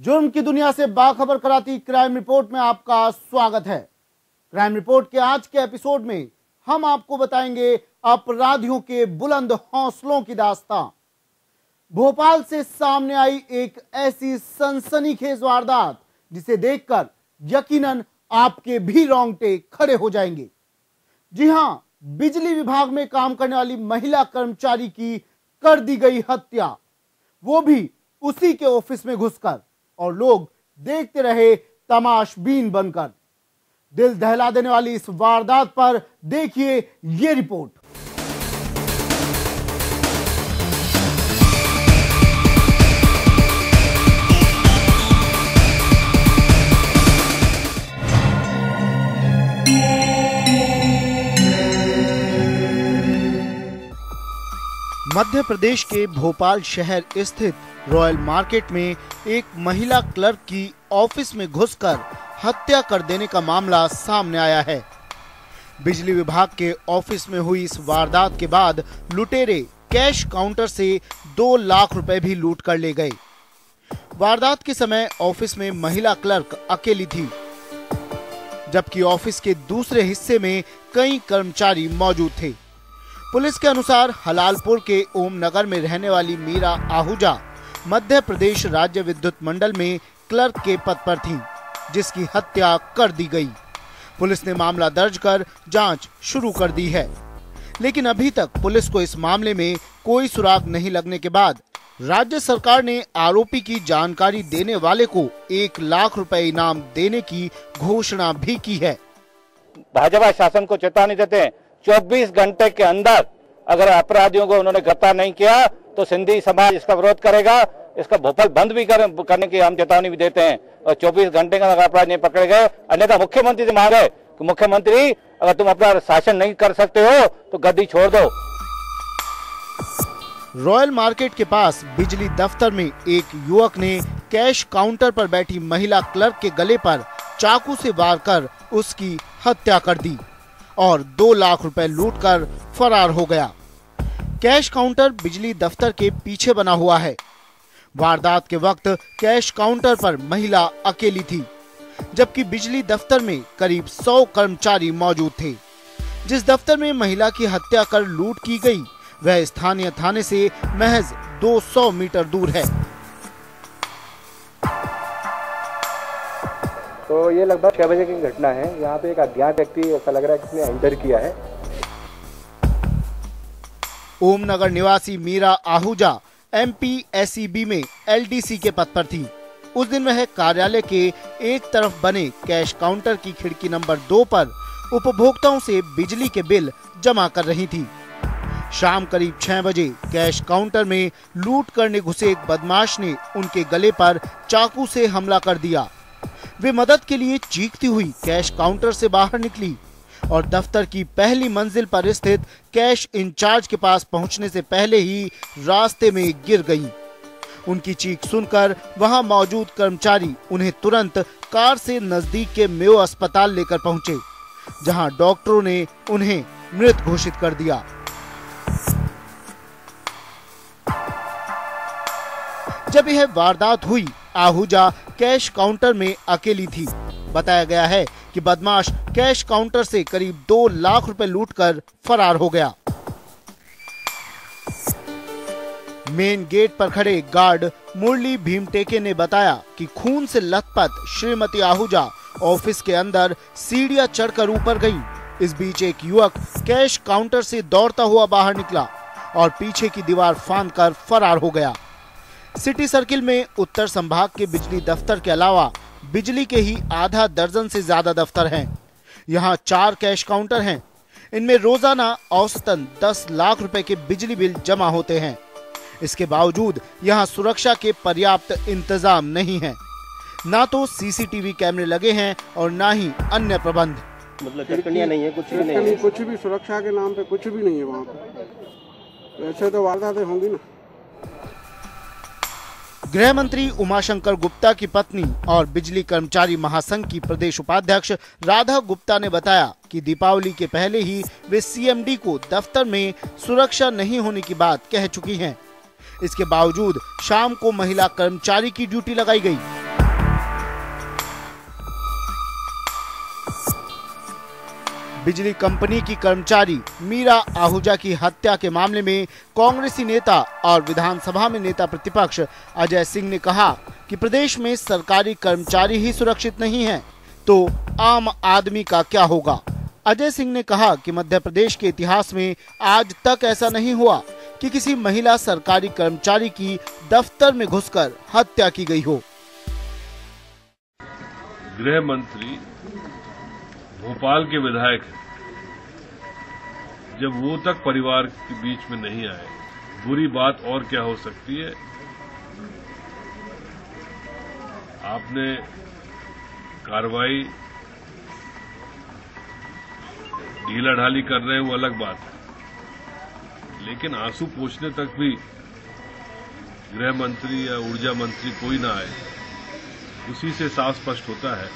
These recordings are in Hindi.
जुर्म की दुनिया से बाखबर कराती क्राइम रिपोर्ट में आपका स्वागत है। क्राइम रिपोर्ट के आज के एपिसोड में हम आपको बताएंगे अपराधियों के बुलंद हौसलों की दास्तां। भोपाल से सामने आई एक ऐसी सनसनीखेज वारदात जिसे देखकर यकीनन आपके भी रोंगटे खड़े हो जाएंगे। जी हां, बिजली विभाग में काम करने वाली महिला कर्मचारी की कर दी गई हत्या, वो भी उसी के ऑफिस में घुसकर, और लोग देखते रहे तमाशबीन बनकर। दिल दहला देने वाली इस वारदात पर देखिए ये रिपोर्ट। मध्य प्रदेश के भोपाल शहर स्थित रॉयल मार्केट में एक महिला क्लर्क की ऑफिस में घुसकर हत्या कर देने का मामला सामने आया है। बिजली विभाग के ऑफिस में हुई इस वारदात के बाद लुटेरे कैश काउंटर से 2 लाख रुपए भी लूट कर ले गए। वारदात के समय ऑफिस में महिला क्लर्क अकेली थी, जबकि ऑफिस के दूसरे हिस्से में कई कर्मचारी मौजूद थे। पुलिस के अनुसार हलालपुर के ओम नगर में रहने वाली मीरा आहूजा मध्य प्रदेश राज्य विद्युत मंडल में क्लर्क के पद पर थीं, जिसकी हत्या कर दी गई। पुलिस ने मामला दर्ज कर जांच शुरू कर दी है, लेकिन अभी तक पुलिस को इस मामले में कोई सुराग नहीं लगने के बाद राज्य सरकार ने आरोपी की जानकारी देने वाले को 1 लाख रुपए इनाम देने की घोषणा भी की है। भाजपा शासन को चेतावनी देते हैं, 24 घंटे के अंदर अगर अपराधियों को उन्होंने गिरफ्तार नहीं किया तो सिंधी समाज इसका विरोध करेगा। इसका भोपाल बंद भी करने की हम चेतावनी भी देते हैं, और 24 घंटे के अंदर अपराधी नहीं पकड़े गए, अन्यथा मुख्यमंत्री से मांग है कि मुख्यमंत्री अगर तुम अपना शासन नहीं कर सकते हो तो गद्दी छोड़ दो। रॉयल मार्केट के पास बिजली दफ्तर में एक युवक ने कैश काउंटर पर बैठी महिला क्लर्क के गले पर चाकू से वार कर उसकी हत्या कर दी और 2 लाख रुपए लूटकर फरार हो गया। कैश काउंटर बिजली दफ्तर के पीछे बना हुआ है। वारदात के वक्त कैश काउंटर पर महिला अकेली थी, जबकि बिजली दफ्तर में करीब 100 कर्मचारी मौजूद थे। जिस दफ्तर में महिला की हत्या कर लूट की गई, वह स्थानीय थाने से महज 200 मीटर दूर है। तो ये लगभग 6 बजे की घटना है। यहाँ पे एक अज्ञात व्यक्ति ऐसा लग रहा है किसने एंटर किया है। ओमनगर निवासी मीरा आहूजा MPSEB में LDC के पद पर थी। उस दिन वह कार्यालय के एक तरफ बने कैश काउंटर की खिड़की नंबर 2 पर उपभोक्ताओं से बिजली के बिल जमा कर रही थी। शाम करीब 6 बजे कैश काउंटर में लूट करने घुसे एक बदमाश ने उनके गले पर चाकू से हमला कर दिया। वे मदद के लिए चीखती हुई कैश काउंटर से बाहर निकली और दफ्तर की पहली मंजिल पर स्थित कैश इंचार्ज के पास पहुंचने से पहले ही रास्ते में गिर गई। उनकी चीख सुनकर वहां मौजूद कर्मचारी उन्हें तुरंत कार से नजदीक के मेयो अस्पताल लेकर पहुंचे, जहां डॉक्टरों ने उन्हें मृत घोषित कर दिया। जब यह वारदात हुई, आहूजा कैश काउंटर में अकेली थी। बताया गया है कि बदमाश कैश काउंटर से करीब 2 लाख रुपए लूटकर फरार हो गया। मेन गेट पर खड़े गार्ड मुरली भीमटेके ने बताया कि खून से लथपथ श्रीमती आहूजा ऑफिस के अंदर सीढ़ियां चढ़कर ऊपर गई। इस बीच एक युवक कैश काउंटर से दौड़ता हुआ बाहर निकला और पीछे की दीवार फांदकर फरार हो गया। सिटी सर्किल में उत्तर संभाग के बिजली दफ्तर के अलावा बिजली के ही आधा दर्जन से ज्यादा दफ्तर हैं। यहाँ 4 कैश काउंटर हैं। इनमें रोजाना औसतन 10 लाख रुपए के बिजली बिल जमा होते हैं। इसके बावजूद यहाँ सुरक्षा के पर्याप्त इंतजाम नहीं है। ना तो CCTV कैमरे लगे हैं और ना ही अन्य प्रबंध। मतलब चटकनियाँ नहीं है, कुछ भी नहीं है, कुछ भी सुरक्षा के नाम पे कुछ भी नहीं है वहाँ पे। ऐसे तो वारदातें होंगी ना। गृह मंत्री उमाशंकर गुप्ता की पत्नी और बिजली कर्मचारी महासंघ की प्रदेश उपाध्यक्ष राधा गुप्ता ने बताया कि दीपावली के पहले ही वे CMD को दफ्तर में सुरक्षा नहीं होने की बात कह चुकी हैं। इसके बावजूद शाम को महिला कर्मचारी की ड्यूटी लगाई गई। बिजली कंपनी की कर्मचारी मीरा आहूजा की हत्या के मामले में कांग्रेसी नेता और विधानसभा में नेता प्रतिपक्ष अजय सिंह ने कहा कि प्रदेश में सरकारी कर्मचारी ही सुरक्षित नहीं है, तो आम आदमी का क्या होगा। अजय सिंह ने कहा कि मध्य प्रदेश के इतिहास में आज तक ऐसा नहीं हुआ कि किसी महिला सरकारी कर्मचारी की दफ्तर में घुसकर हत्या की गई हो। गृह मंत्री भोपाल के विधायक हैं, जब वो तक परिवार के बीच में नहीं आए, बुरी बात और क्या हो सकती है। आपने कार्रवाई ढीला ढाली कर रहे हैं वो अलग बात है, लेकिन आंसू पोंछने तक भी गृह मंत्री या ऊर्जा मंत्री कोई ना आए, उसी से साफ स्पष्ट होता है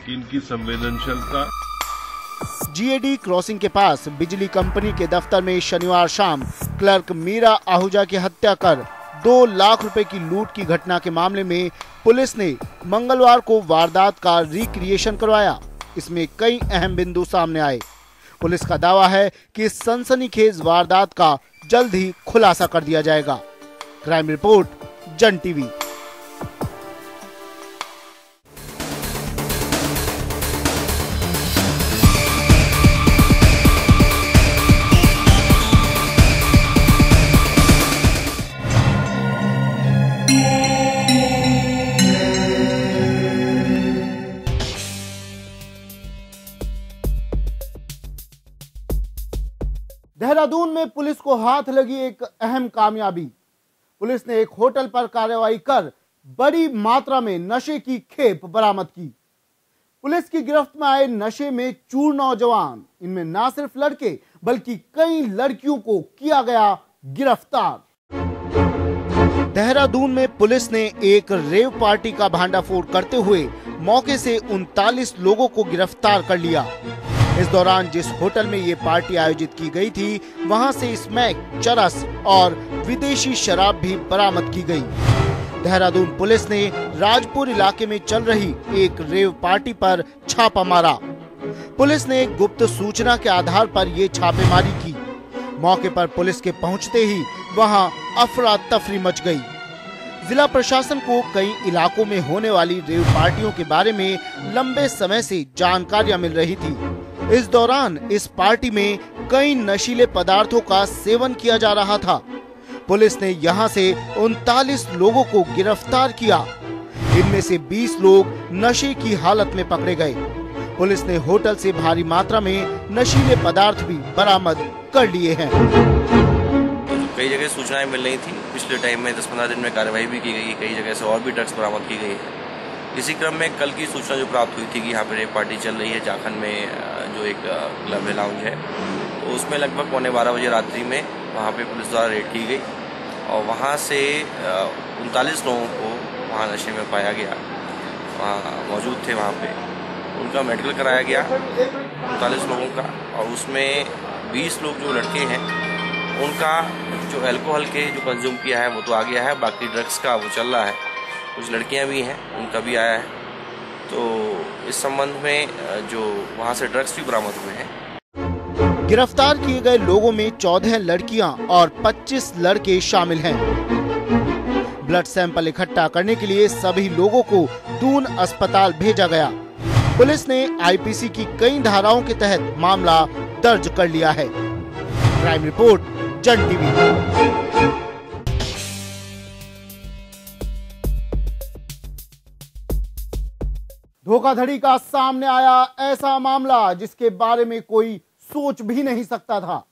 कि इनकी संवेदनशीलता। जीएडी क्रॉसिंग के पास बिजली कंपनी के दफ्तर में शनिवार शाम क्लर्क मीरा आहूजा की हत्या कर 2 लाख रुपए की लूट की घटना के मामले में पुलिस ने मंगलवार को वारदात का रिक्रिएशन करवाया। इसमें कई अहम बिंदु सामने आए। पुलिस का दावा है कि इस सनसनीखेज वारदात का जल्द ही खुलासा कर दिया जाएगा। क्राइम रिपोर्ट, जन टीवी। देहरादून में पुलिस को हाथ लगी एक अहम कामयाबी। पुलिस ने एक होटल पर कार्रवाई कर बड़ी मात्रा में नशे की खेप बरामद की। पुलिस की गिरफ्त में आए नशे में चूर नौजवान, इनमें न सिर्फ लड़के बल्कि कई लड़कियों को किया गया गिरफ्तार। देहरादून में पुलिस ने एक रेव पार्टी का भांडाफोड़ करते हुए मौके से 39 लोगों को गिरफ्तार कर लिया। इस दौरान जिस होटल में ये पार्टी आयोजित की गई थी, वहां से स्मैक, चरस और विदेशी शराब भी बरामद की गई। देहरादून पुलिस ने राजपुर इलाके में चल रही एक रेव पार्टी पर छापा मारा। पुलिस ने गुप्त सूचना के आधार पर ये छापेमारी की। मौके पर पुलिस के पहुंचते ही वहां अफरा तफरी मच गई। जिला प्रशासन को कई इलाकों में होने वाली रेव पार्टियों के बारे में लंबे समय से जानकारियां मिल रही थी। इस दौरान इस पार्टी में कई नशीले पदार्थों का सेवन किया जा रहा था। पुलिस ने यहां से 39 लोगों को गिरफ्तार किया। इनमें से 20 लोग नशे की हालत में पकड़े गए। पुलिस ने होटल से भारी मात्रा में नशीले पदार्थ भी बरामद कर लिए हैं। कई जगह सूचनाएं मिल रही थी। पिछले टाइम में 10-15 दिन में कार्रवाई भी की गई। कई जगह से और भी ड्रग्स बरामद की गई है। इसी क्रम में कल की सूचना जो प्राप्त हुई थी कि यहाँ पर एक पार्टी चल रही है जाखन में, जो एक क्लब है, लाउंज है, तो उसमें लगभग 11:15 बजे रात्रि में वहाँ पे पुलिस द्वारा रेड की गई और वहाँ से 39 लोगों को वहाँ नशे में पाया गया, वहाँ मौजूद थे। वहाँ पे उनका मेडिकल कराया गया 39 लोगों का, और उसमें 20 लोग जो लड़के हैं उनका जो अल्कोहल के जो कंज्यूम किया है वो तो आ गया है, बाकी ड्रग्स का वो चल रहा है। कुछ लड़कियां भी हैं, उनका भी आया है। तो इस संबंध में जो वहां से ड्रग्स भी बरामद हुए हैं। गिरफ्तार किए गए लोगों में 14 लड़कियां और 25 लड़के शामिल हैं। ब्लड सैंपल इकट्ठा करने के लिए सभी लोगों को दून अस्पताल भेजा गया। पुलिस ने आईपीसी की कई धाराओं के तहत मामला दर्ज कर लिया है। क्राइम रिपोर्ट, जन टीवी। धोखाधड़ी का सामने आया ऐसा मामला जिसके बारे में कोई सोच भी नहीं सकता था।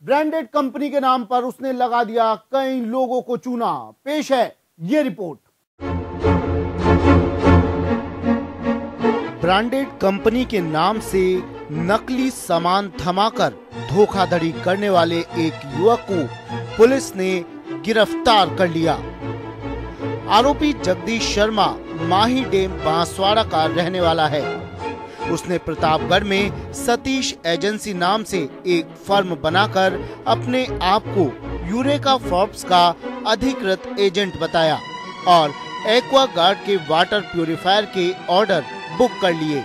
ब्रांडेड कंपनी के नाम पर उसने लगा दिया कई लोगों को चूना। पेश है ये रिपोर्ट। ब्रांडेड कंपनी के नाम से नकली सामान थमाकर धोखाधड़ी करने वाले एक युवक को पुलिस ने गिरफ्तार कर लिया। आरोपी जगदीश शर्मा माही डेम बांसवाड़ा का रहने वाला है। उसने प्रतापगढ़ में सतीश एजेंसी नाम से एक फर्म बनाकर अपने आप को यूरेका फॉर्ब्स का अधिकृत एजेंट बताया और एक्वा गार्ड के वाटर प्यूरिफायर के ऑर्डर बुक कर लिए।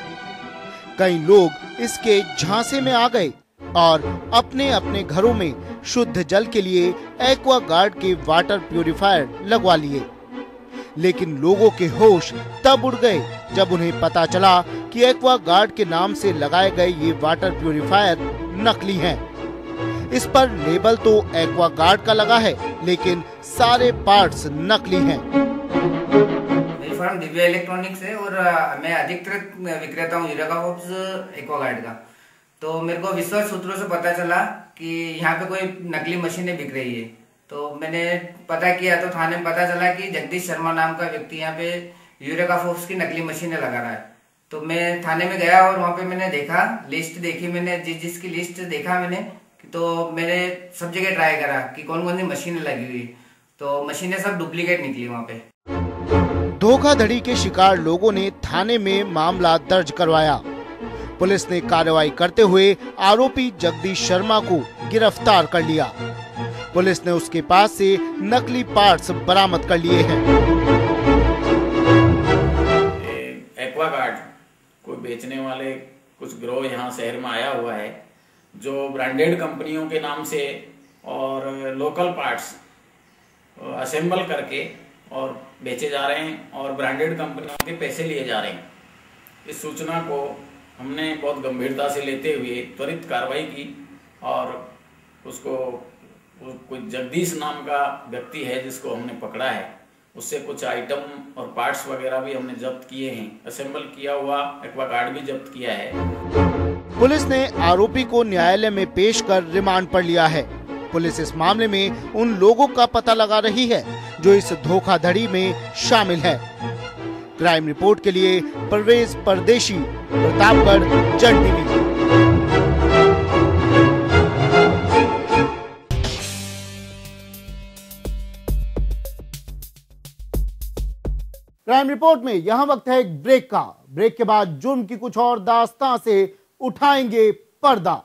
कई लोग इसके झांसे में आ गए और अपने अपने घरों में शुद्ध जल के लिए एक्वा गार्ड के वाटर प्यूरिफायर लगवा लिए। लेकिन लोगों के होश तब उड़ गए जब उन्हें पता चला कि एक्वा गार्ड के नाम से लगाए गए ये वाटर प्यूरिफायर नकली हैं। इस पर लेबल तो एक्वा गार्ड का लगा है, लेकिन सारे पार्ट्स नकली हैं। मेरी फर्म दिव्या इलेक्ट्रॉनिक्स है और मैं अधिकृत विक्रेता हूँ यूरेका फोर्ब्स एक्वा गार्ड का। तो मेरे को विश्वास सूत्रों से पता चला कि यहाँ पे कोई नकली मशीनें बिक रही है। तो मैंने पता किया तो थाने में पता चला कि जगदीश शर्मा नाम का व्यक्ति यहाँ पे यूरेका फोर्ब्स की नकली मशीनें लगा रहा है। तो मैं थाने में गया और वहाँ पे मैंने देखा, लिस्ट देखी मैंने, जिसकी लिस्ट देखा मैंने, तो मैंने सब जगह ट्राई करा कि कौन कौन सी मशीनें लगी हुई, तो मशीनें सब डुप्लीकेट निकली वहाँ पे। धोखाधड़ी के शिकार लोगों ने थाने में मामला दर्ज करवाया। पुलिस ने कार्रवाई करते हुए आरोपी जगदीश शर्मा को गिरफ्तार कर लिया। पुलिस ने उसके पास से नकली पार्ट्स बरामद कर लिए हैं। एक्वा गार्ड को बेचने वाले कुछ गिरोह यहाँ शहर में आया हुआ है, जो ब्रांडेड कंपनियों के नाम से और लोकल पार्ट्स असेंबल करके और बेचे जा रहे हैं और ब्रांडेड कंपनियों के पैसे लिए जा रहे हैं। इस सूचना को हमने बहुत गंभीरता से लेते हुए त्वरित कार्रवाई की और उसको कोई जगदीश नाम का व्यक्ति है जिसको हमने पकड़ा है, उससे कुछ आइटम और पार्ट्स वगैरह भी हमने जब्त किए हैं। असेंबल किया हुआ एक्वा गार्ड भी जब्त किया है। पुलिस ने आरोपी को न्यायालय में पेश कर रिमांड पर लिया है। पुलिस इस मामले में उन लोगों का पता लगा रही है जो इस धोखाधड़ी में शामिल है। क्राइम रिपोर्ट के लिए परवेज परदेशी, प्रतापगढ़, जन टीवी। क्राइम रिपोर्ट में यहाँ वक्त है एक ब्रेक का। ब्रेक के बाद जुर्म की कुछ और दास्तां से उठाएंगे पर्दा।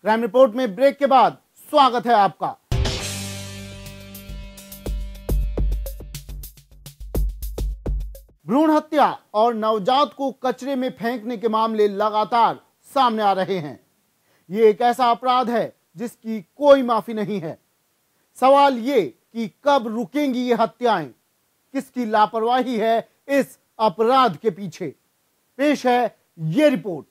क्राइम रिपोर्ट में ब्रेक के बाद स्वागत है आपका। भ्रूण हत्या और नवजात को कचरे में फेंकने के मामले लगातार सामने आ रहे हैं। ये एक ऐसा अपराध है जिसकी कोई माफी नहीं है। सवाल ये कि कब रुकेंगी ये हत्याएं, किसकी लापरवाही है इस अपराध के पीछे। पेश है ये रिपोर्ट।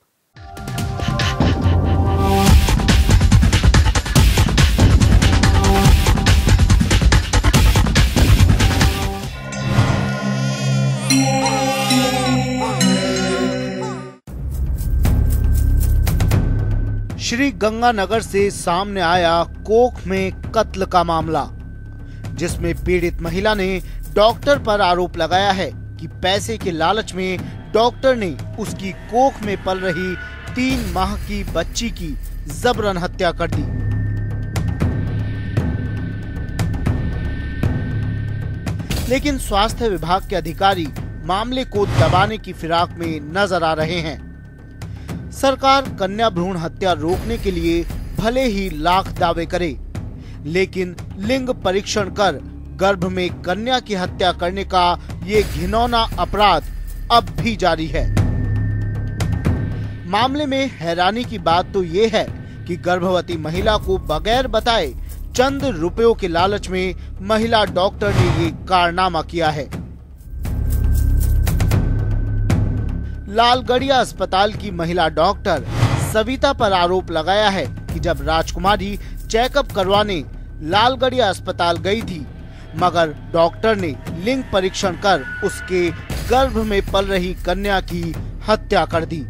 श्री गंगानगर से सामने आया कोख में कत्ल का मामला, जिसमें पीड़ित महिला ने डॉक्टर पर आरोप लगाया है कि पैसे के लालच में डॉक्टर ने उसकी कोख में पल रही 3 माह की बच्ची की जबरन हत्या कर दी। लेकिन स्वास्थ्य विभाग के अधिकारी मामले को दबाने की फिराक में नजर आ रहे हैं। सरकार कन्या भ्रूण हत्या रोकने के लिए भले ही लाख दावे करे, लेकिन लिंग परीक्षण कर गर्भ में कन्या की हत्या करने का ये घिनौना अपराध अब भी जारी है। मामले में हैरानी की बात तो ये है कि गर्भवती महिला को बगैर बताए चंद रुपयों के लालच में महिला डॉक्टर ने ये कारनामा किया है। लालगड़िया अस्पताल की महिला डॉक्टर सविता पर आरोप लगाया है कि जब राजकुमारी चेकअप करवाने लालगड़िया अस्पताल गई थी, मगर डॉक्टर ने लिंग परीक्षण कर उसके गर्भ में पल रही कन्या की हत्या कर दी।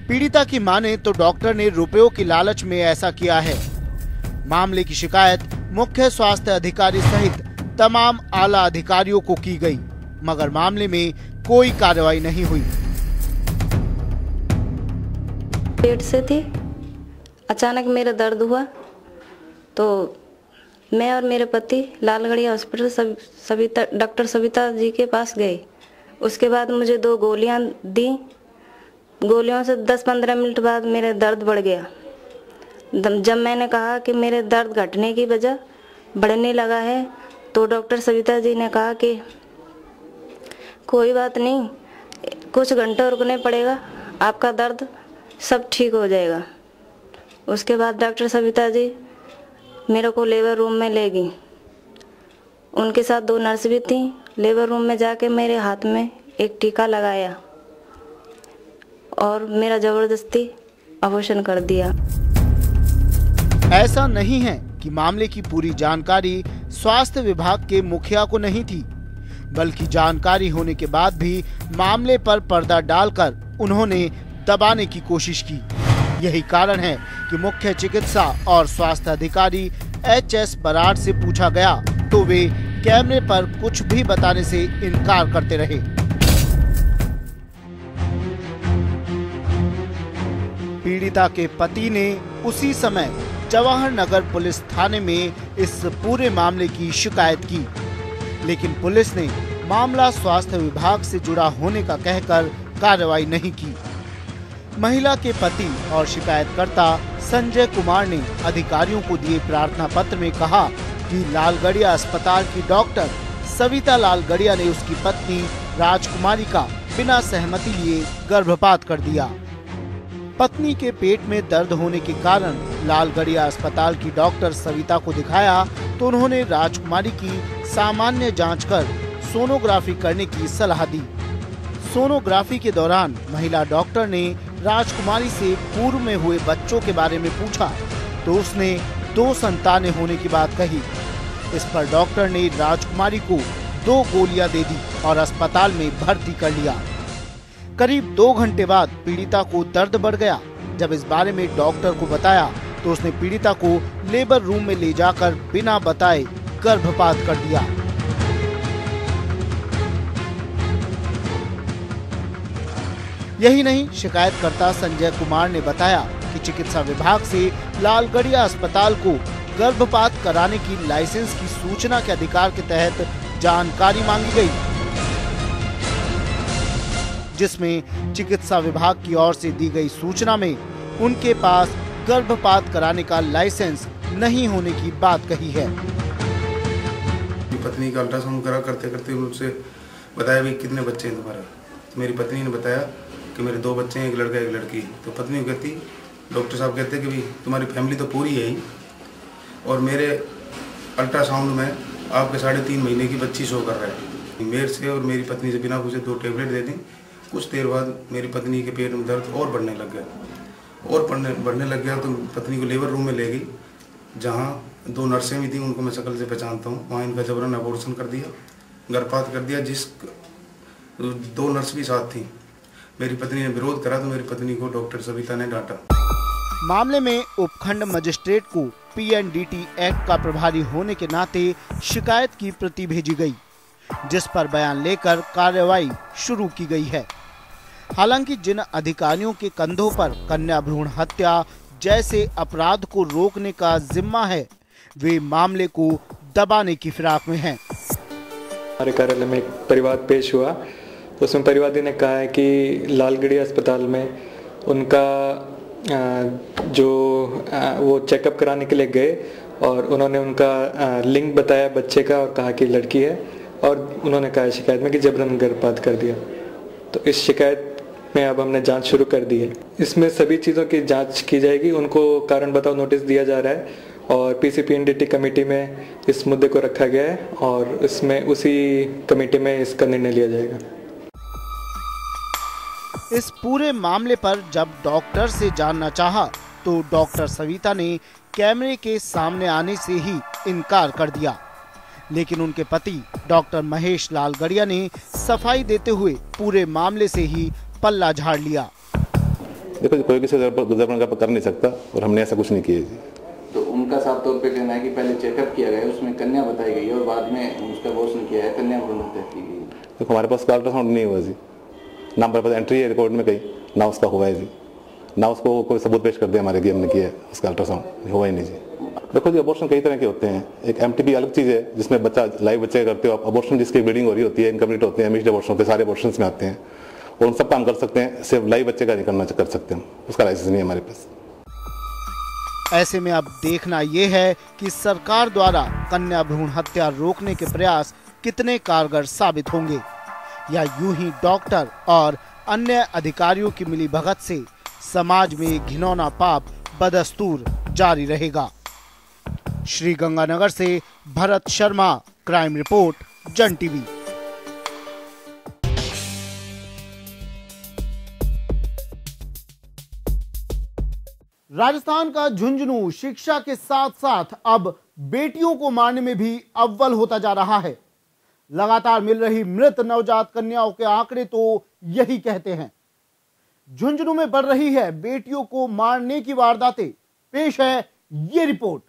पीड़िता की माने तो डॉक्टर ने रुपयों की लालच में ऐसा किया है। मामले की शिकायत मुख्य स्वास्थ्य अधिकारी सहित तमाम आला अधिकारियों को की गई, मगर मामले में कोई कार्रवाई नहीं हुई। पेट से थी, अचानक मेरा दर्द हुआ तो मैं और मेरे पति लालगड़िया हॉस्पिटल डॉक्टर सविता जी के पास गए। उसके बाद मुझे 2 गोलियां दी। गोलियों से 10-15 मिनट बाद मेरा दर्द बढ़ गया। जब मैंने कहा कि मेरे दर्द घटने की वजह बढ़ने लगा है तो डॉक्टर सविता जी ने कहा कि कोई बात नहीं, कुछ घंटे रुकने पड़ेगा, आपका दर्द सब ठीक हो जाएगा। उसके बाद डॉक्टर सविता जी मेरे को लेबर रूम में ले गई। उनके साथ 2 नर्स भी थी। लेबर रूम में जाके मेरे हाथ में एक टीका लगाया और मेरा जबरदस्ती ऑपरेशन कर दिया। ऐसा नहीं है कि मामले की पूरी जानकारी स्वास्थ्य विभाग के मुखिया को नहीं थी, बल्कि जानकारी होने के बाद भी मामले पर पर्दा डालकर उन्होंने दबाने की कोशिश की। यही कारण है कि मुख्य चिकित्सा और स्वास्थ्य अधिकारी HS बराड़ से पूछा गया तो वे कैमरे पर कुछ भी बताने से इनकार करते रहे। पीड़िता के पति ने उसी समय जवाहर नगर पुलिस थाने में इस पूरे मामले की शिकायत की, लेकिन पुलिस ने मामला स्वास्थ्य विभाग से जुड़ा होने का कहकर कार्रवाई नहीं की। महिला के पति और शिकायतकर्ता संजय कुमार ने अधिकारियों को दिए प्रार्थना पत्र में कहा कि लालगड़िया अस्पताल की डॉक्टर सविता लालगड़िया ने उसकी पत्नी राजकुमारी का बिना सहमति लिए गर्भपात कर दिया। पत्नी के पेट में दर्द होने के कारण लालगड़िया अस्पताल की डॉक्टर सविता को दिखाया तो उन्होंने राजकुमारी की सामान्य जांच कर सोनोग्राफी करने की सलाह दी। सोनोग्राफी के दौरान महिला डॉक्टर ने राजकुमारी से पूर्व में हुए बच्चों के बारे में पूछा तो उसने 2 संतानें होने की बात कही। इस पर डॉक्टर ने राजकुमारी को 2 गोलियां दे दी और अस्पताल में भर्ती कर लिया। करीब 2 घंटे बाद पीड़िता को दर्द बढ़ गया। जब इस बारे में डॉक्टर को बताया तो उसने पीड़िता को लेबर रूम में ले जाकर बिना बताए गर्भपात कर दिया। यही नहीं, शिकायतकर्ता संजय कुमार ने बताया कि चिकित्सा विभाग से लालगड़िया अस्पताल को गर्भपात कराने की लाइसेंस की सूचना के अधिकार के तहत जानकारी मांगी गई, जिसमें चिकित्सा विभाग की ओर से दी गई सूचना में उनके पास गर्भपात कराने का लाइसेंस नहीं होने की बात कही है। पत्नी का अल्ट्रासाउंड करा करते करते उनसे बताया भी कितने बच्चे हैं तुम्हारे। तो मेरी पत्नी ने बताया कि मेरे 2 बच्चे हैं, एक लड़का एक लड़की। तो पत्नी कहती, डॉक्टर साहब कहते कि भाई तुम्हारी फैमिली तो पूरी है ही, और मेरे अल्ट्रासाउंड में आपके 3.5 महीने की बच्ची शो कर रहा है। मेरे से और मेरी पत्नी से बिना पूछे 2 टैबलेट दे दी। कुछ देर बाद मेरी पत्नी के पेट में दर्द और बढ़ने लग गया बढ़ने लग गया। तो पत्नी को लेबर रूम में ले गई, जहाँ 2 नर्सें भी थी, उनको मैं शक्ल से पहचानता हूँ। वहाँ इनका जबरन अबॉर्शन कर दिया, गर्भपात कर दिया। 2 नर्स भी साथ थी। मेरी पत्नी ने विरोध करा तो मेरी पत्नी को डॉक्टर सविता ने डांटा। मामले में उपखंड मजिस्ट्रेट को PNDT एक्ट का प्रभारी होने के नाते शिकायत की प्रति भेजी गई, जिस पर बयान लेकर कार्रवाई शुरू की गई है। हालांकि जिन अधिकारियों के कंधों पर कन्या भ्रूण हत्या जैसे अपराध को रोकने का जिम्मा है, वे मामले को दबाने की फिराक में हैं। हमारे कार्यालय में एक परिवाद पेश हुआ, उसमें परिवादी ने कहा है कि लालगड़िया अस्पताल में उनका वो चेकअप कराने के लिए गए और उन्होंने उनका लिंग बताया बच्चे का और कहा कि लड़की है, और उन्होंने कहा शिकायत में कि जबरन गर्भपात कर दिया। तो इस शिकायत में अब हमने जांच शुरू कर दी है। इसमें सभी चीज़ों की जांच की जाएगी। उनको कारण बताओ नोटिस दिया जा रहा है और PCPNDT कमेटी में इस मुद्दे को रखा गया है और इसमें उसी कमेटी में इसका निर्णय लिया जाएगा। इस पूरे मामले पर जब डॉक्टर से जानना चाहा तो डॉक्टर सविता ने कैमरे के सामने आने से ही इनकार कर दिया, लेकिन उनके पति डॉक्टर महेश लालगड़िया ने सफाई देते हुए पूरे मामले से ही पल्ला झाड़ लिया। देखो, कोई किसी पर कर नहीं सकता और हमने ऐसा कुछ नहीं किया जी। तो उनका साफ तौर पे कहना है कि पहले चेकअप किया गया, उसमें कन्या बताई गई और बाद में उसका अबॉर्शन किया है, कन्या भ्रूण हत्या की गई। देखो, हमारे पास अल्ट्रासाउंड नहीं हुआ जी, ना हमारे पास एंट्री है रिकॉर्ड में कहीं, ना उसका हुआ है जी, ना उसको कोई सबूत पेश कर दिया हमारे कि हमने किया है, उसका अल्ट्रासाउंड हुआ ही नहीं जी। देखो जी, अबॉर्शन कई तरह के होते हैं। एक MTP अलग चीज़ है जिसमें बच्चा लाइव बच्चे करते हो आप। अबॉर्शन जिसकी ब्लीडिंग हो रही होती है, इनकम्प्लीट होते हैं, मिस्ड अबॉर्शन होते हैं, सारे अबॉर्शन में आते हैं और उन सब काम कर सकते हैं। सिर्फ लाइव बच्चे का नहीं कर सकते हम, उसका लाइसेंस नहीं है हमारे पास। ऐसे में अब देखना ये है कि सरकार द्वारा कन्या भ्रूण हत्या रोकने के प्रयास कितने कारगर साबित होंगे या यूं ही डॉक्टर और अन्य अधिकारियों की मिलीभगत से समाज में घिनौना पाप बदस्तूर जारी रहेगा। श्री गंगानगर से भरत शर्मा, क्राइम रिपोर्ट, जन टीवी। राजस्थान का झुंझुनू शिक्षा के साथ साथ अब बेटियों को मारने में भी अव्वल होता जा रहा है। लगातार मिल रही मृत नवजात कन्याओं के आंकड़े तो यही कहते हैं। झुंझुनू में बढ़ रही है बेटियों को मारने की वारदातें। पेश है ये रिपोर्ट।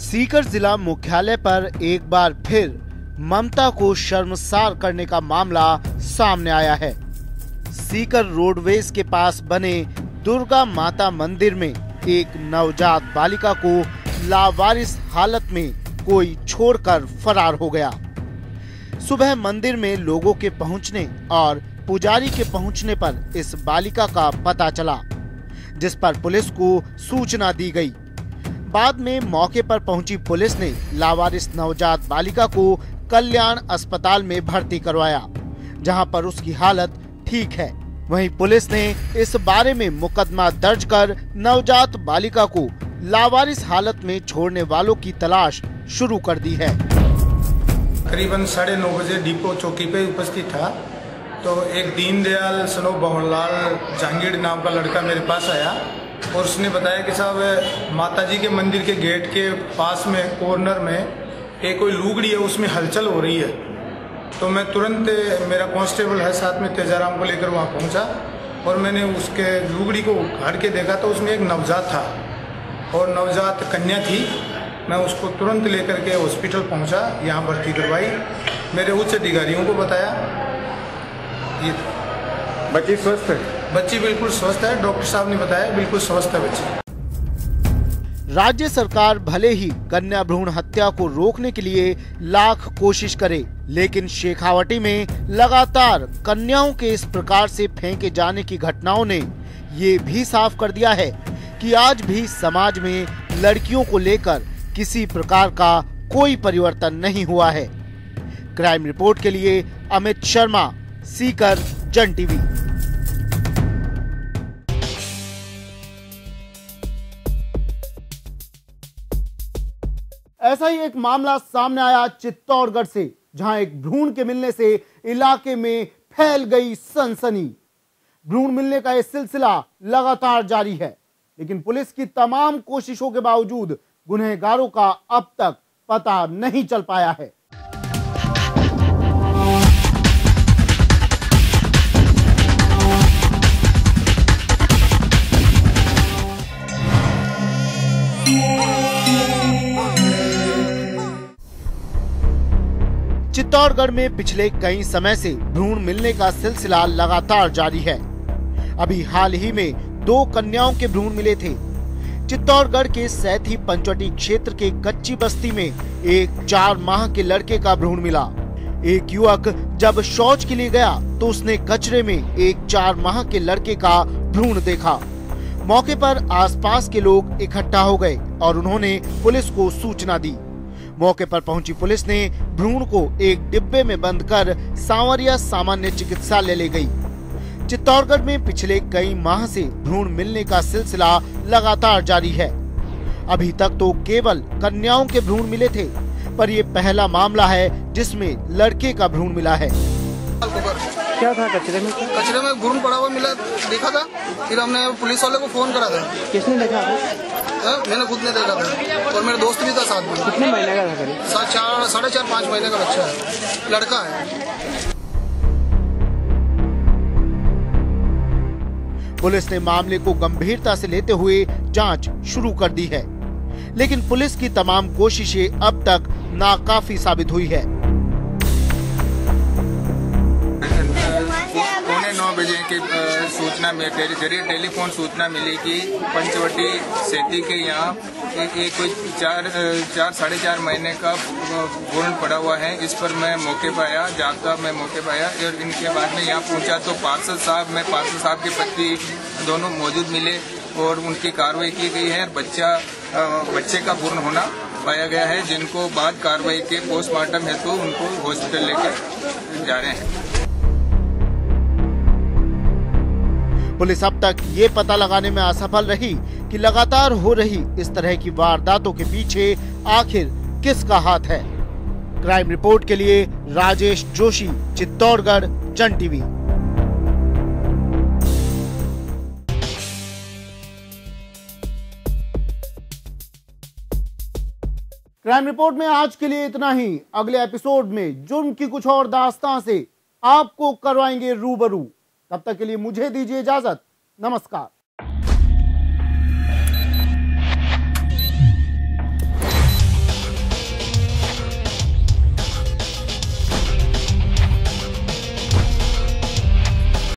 सीकर जिला मुख्यालय पर एक बार फिर ममता को शर्मसार करने का मामला सामने आया है। सीकर रोडवेज के पास बने दुर्गा माता मंदिर में एक नवजात बालिका को लावारिस हालत में कोई छोड़कर फरार हो गया। सुबह मंदिर में लोगों के पहुंचने और पुजारी के पहुंचने पर इस बालिका का पता चला, जिस पर पुलिस को सूचना दी गई। बाद में मौके पर पहुंची पुलिस ने लावारिस नवजात बालिका को कल्याण अस्पताल में भर्ती करवाया, जहां पर उसकी हालत ठीक है। वहीं पुलिस ने इस बारे में मुकदमा दर्ज कर नवजात बालिका को लावारिस हालत में छोड़ने वालों की तलाश शुरू कर दी है। करीबन 9:30 बजे डिपो चौकी पे उपस्थित था तो एक दीनदयाल सनो बहनलाल जहांगीर नाम का लड़का मेरे पास आया और उसने बताया कि साहब माताजी के मंदिर के गेट के पास में कॉर्नर में एक कोई लुगड़ी है, उसमें हलचल हो रही है। तो मैं तुरंत, मेरा कांस्टेबल है साथ में, तेजाराम को लेकर वहाँ पहुँचा और मैंने उसके लुगड़ी को उखाड़ के देखा तो उसमें एक नवजात था और नवजात कन्या थी। मैं उसको तुरंत लेकर के हॉस्पिटल पहुँचा, यहाँ भर्ती करवाई, मेरे उच्च अधिकारियों को बताया। ये बच्ची स्वस्थ है? बच्ची बिल्कुल स्वस्थ है, डॉक्टर साहब ने बताया बिल्कुल स्वस्थ है बच्ची। राज्य सरकार भले ही कन्या भ्रूण हत्या को रोकने के लिए लाख कोशिश करे, लेकिन शेखावटी में लगातार कन्याओं के इस प्रकार से फेंके जाने की घटनाओं ने ये भी साफ कर दिया है कि आज भी समाज में लड़कियों को लेकर किसी प्रकार का कोई परिवर्तन नहीं हुआ है। क्राइम रिपोर्ट के लिए अमित शर्मा, सीकर, जन टीवी। ऐसा ही एक मामला सामने आया चित्तौड़गढ़ से, जहां एक भ्रूण के मिलने से इलाके में फैल गई सनसनी। भ्रूण मिलने का यह सिलसिला लगातार जारी है, लेकिन पुलिस की तमाम कोशिशों के बावजूद गुनहगारों का अब तक पता नहीं चल पाया है। चित्तौड़गढ़ में पिछले कई समय से भ्रूण मिलने का सिलसिला लगातार जारी है। अभी हाल ही में 2 कन्याओं के भ्रूण मिले थे। चित्तौड़गढ़ के सैथी पंचवटी क्षेत्र के कच्ची बस्ती में एक 4 माह के लड़के का भ्रूण मिला। एक युवक जब शौच के लिए गया तो उसने कचरे में एक 4 माह के लड़के का भ्रूण देखा। मौके पर आसपास के लोग इकट्ठा हो गए और उन्होंने पुलिस को सूचना दी। मौके पर पहुंची पुलिस ने भ्रूण को एक डिब्बे में बंद कर सांवरिया सामान्य चिकित्सालय ले गई। चित्तौड़गढ़ में पिछले कई माह से भ्रूण मिलने का सिलसिला लगातार जारी है। अभी तक तो केवल कन्याओं के भ्रूण मिले थे, पर ये पहला मामला है जिसमें लड़के का भ्रूण मिला है। क्या था कचरे में? कचरे में भ्रूण पड़ा हुआ मिला, देखा था। फिर हमने पुलिस वाले को फोन करा था। किसने देखा? मैंने खुद ने देखा था और मेरा दोस्त भी था साथ में। कितने महीने का था करीब? 4.5 महीने का बच्चा है, लड़का है। पुलिस ने मामले को गंभीरता से लेते हुए जांच शुरू कर दी है, लेकिन पुलिस की तमाम कोशिशें अब तक नाकाफी साबित हुई है। 9 बजे की सूचना में जरिए टेलीफोन सूचना मिली कि पंचवटी सेती के यहाँ एक कोई 4.5 महीने का भ्रूण पड़ा हुआ है। इस पर मैं मौके पर आया, जागता मैं मौके पर आया और इनके बाद में यहाँ पहुँचा तो पार्षद साहब के पति दोनों मौजूद मिले और उनकी कार्रवाई की गई है। बच्चे का भ्रूण होना पाया गया है, जिनको बाद कार्रवाई के पोस्टमार्टम हेतु उनको हॉस्पिटल लेकर जा रहे हैं। पुलिस अब तक ये पता लगाने में असफल रही कि लगातार हो रही इस तरह की वारदातों के पीछे आखिर किसका हाथ है। क्राइम रिपोर्ट के लिए राजेश जोशी, चित्तौड़गढ़, जन टीवी। क्राइम रिपोर्ट में आज के लिए इतना ही। अगले एपिसोड में जुर्म की कुछ और दास्तां से आपको करवाएंगे रूबरू। तब तक के लिए मुझे दीजिए इजाजत। नमस्कार।